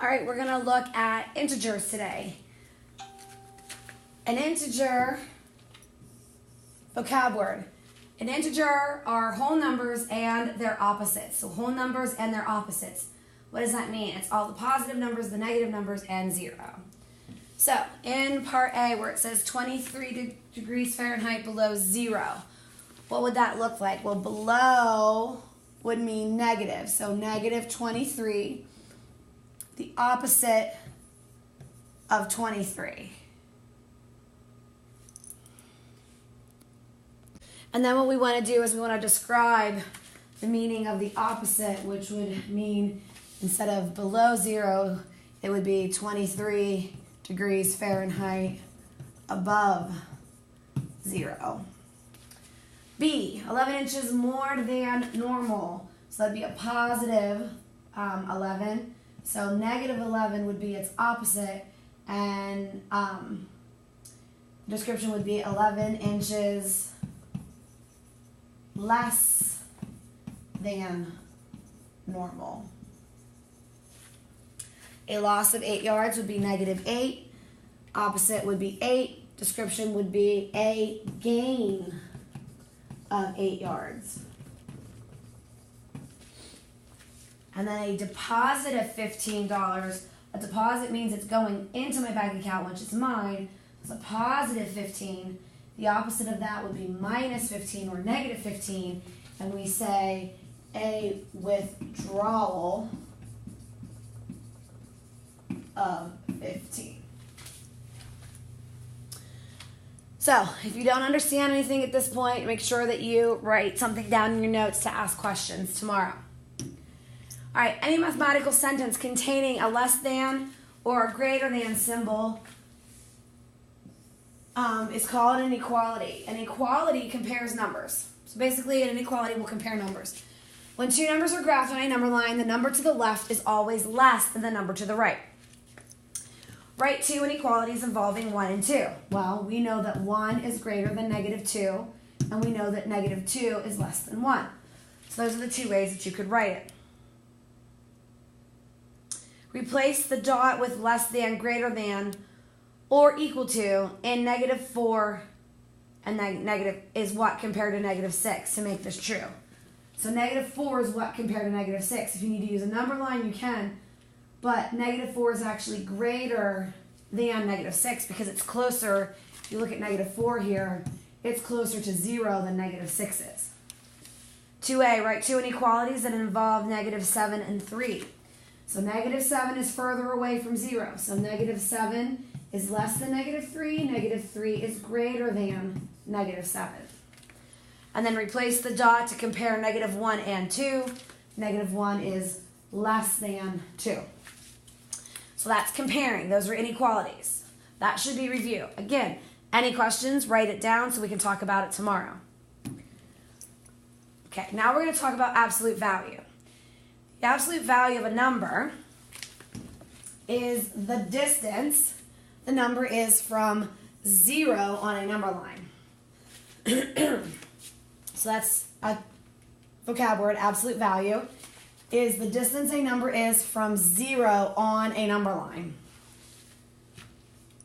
All right, we're going to look at integers today. An integer, vocab word. An integer are whole numbers and their opposites. So whole numbers and their opposites. What does that mean? It's all the positive numbers, the negative numbers, and 0. So in part A, where it says 23 degrees Fahrenheit below 0, what would that look like? Well, below would mean negative. So negative 23, the opposite of 23. And then what we want to do is we want to describe the meaning of the opposite, which would mean instead of below 0, it would be 23 degrees Fahrenheit above 0. B, 11 inches more than normal. So that'd be a positive 11. So negative 11 would be its opposite, and description would be 11 inches less than normal. A loss of 8 yards would be negative 8. Opposite would be 8. Description would be a gain of 8 yards. And then a deposit of $15. A deposit means it's going into my bank account, which is mine. It's a positive 15. The opposite of that would be minus 15 or negative 15. And we say a withdrawal of 15. So, if you don't understand anything at this point, make sure that you write something down in your notes to ask questions tomorrow. All right, any mathematical sentence containing a less than or a greater than symbol is called an inequality. An equality compares numbers. So basically, an inequality will compare numbers. When two numbers are graphed on a number line, the number to the left is always less than the number to the right. Write two inequalities involving 1 and 2. Well, we know that 1 is greater than negative 2, and we know that negative 2 is less than 1. So those are the two ways that you could write it. Replace the dot with less than, greater than, or equal to in negative 4, and negative is what compared to negative 6 to make this true. So negative 4 is what compared to negative 6. If you need to use a number line, you can. But negative 4 is actually greater than negative 6 because it's closer. If you look at negative 4 here, it's closer to 0 than negative 6 is. 2a, write two inequalities that involve negative 7 and 3. So negative 7 is further away from 0. So negative 7 is less than negative 3. Negative 3 is greater than negative 7. And then replace the dot to compare negative 1 and 2. Negative 1 is less than 2. So that's comparing. Those are inequalities. That should be review. Again, any questions, write it down so we can talk about it tomorrow. Okay, now we're going to talk about absolute value. The absolute value of a number is the distance the number is from 0 on a number line. So that's a vocab word, absolute value, is the distance a number is from 0 on a number line.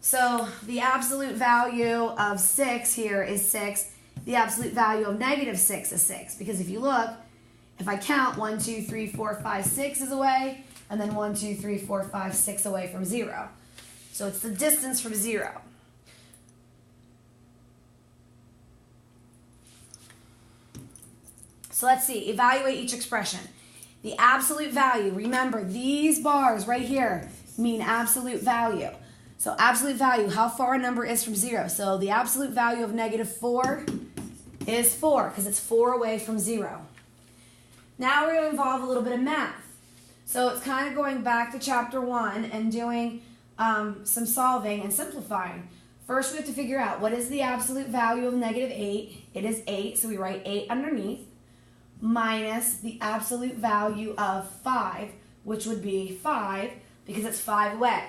So the absolute value of 6 here is 6. The absolute value of negative 6 is 6. Because if you look, if I count 1, 2, 3, 4, 5, 6 is away, and then 1, 2, 3, 4, 5, 6 away from 0. So it's the distance from 0. So let's see, evaluate each expression. The absolute value, remember these bars right here mean absolute value. So absolute value, how far a number is from 0. So the absolute value of negative 4 is 4 because it's 4 away from 0. Now we're going to involve a little bit of math. So it's kind of going back to chapter 1 and doing some solving and simplifying. First we have to figure out what is the absolute value of negative 8. It is 8, so we write 8 underneath, minus the absolute value of 5, which would be 5 because it's 5 away.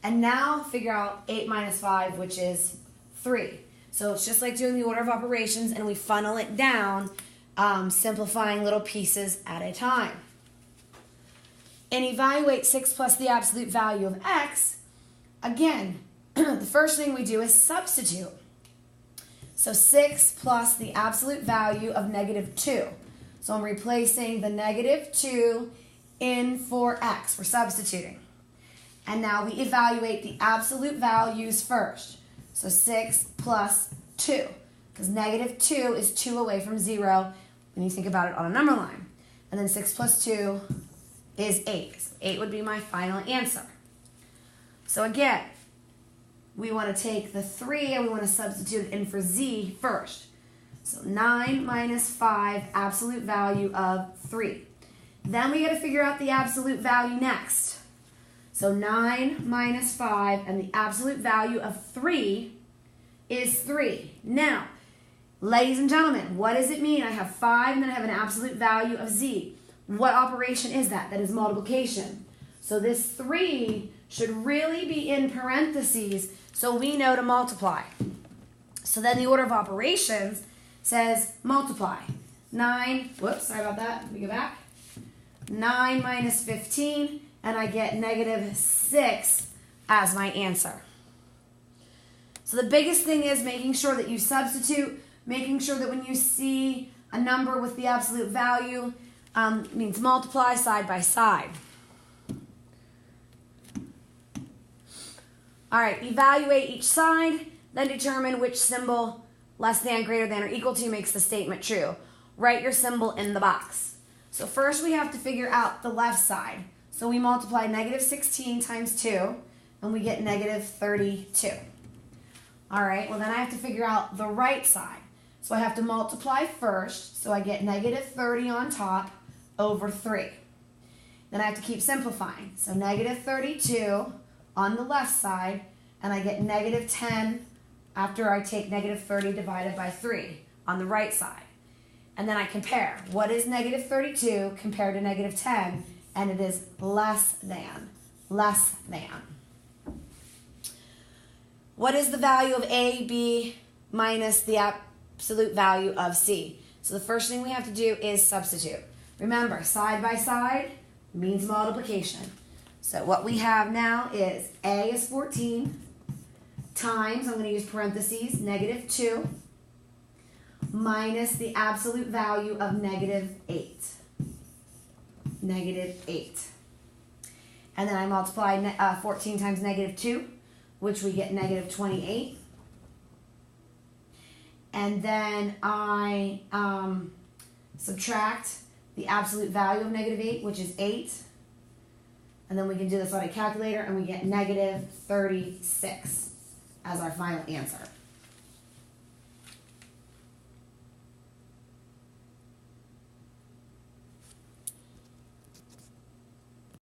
And now figure out 8 minus 5, which is 3. So it's just like doing the order of operations, and we funnel it down, simplifying little pieces at a time. and evaluate 6 plus the absolute value of x, again, the first thing we do is substitute. So 6 plus the absolute value of negative 2. So I'm replacing the negative 2 in for x. We're substituting. And now we evaluate the absolute values first. So 6 plus 2. Because negative 2 is 2 away from 0 when you think about it on a number line. And then 6 plus 2 is 8. So 8 would be my final answer. So again, we want to take the 3 and we want to substitute it in for z first. So 9 minus 5, absolute value of 3. Then we got to figure out the absolute value next. So 9 minus 5, and the absolute value of 3 is 3. Now, ladies and gentlemen, what does it mean? I have 5 and then I have an absolute value of z. What operation is that? That is multiplication. So this 3 should really be in parentheses so we know to multiply. So then the order of operations says multiply. 9, whoops, sorry about that. Let me go back. 9 minus 15, and I get negative 6 as my answer. So the biggest thing is making sure that you substitute, making sure that when you see a number with the absolute value, means multiply side by side. All right, evaluate each side, then determine which symbol less than, greater than, or equal to makes the statement true. Write your symbol in the box. So first we have to figure out the left side. So we multiply negative 16 times 2, and we get negative 32. All right, well then I have to figure out the right side. So I have to multiply first, so I get negative 30 on top over 3. Then I have to keep simplifying. So negative 32 on the left side, and I get negative 10 after I take negative 30 divided by 3 on the right side. And then I compare. What is negative 32 compared to negative 10? And it is less than. Less than. What is the value of A, B, minus the absolute value of C? So the first thing we have to do is substitute. Remember, side by side means multiplication. So what we have now is A is 14 times, I'm going to use parentheses, negative 2 minus the absolute value of negative 8. Negative 8. And then I multiply 14 times negative 2, which we get negative 28. And then I subtract the absolute value of negative 8, which is 8. And then we can do this on a calculator, and we get negative 36 as our final answer.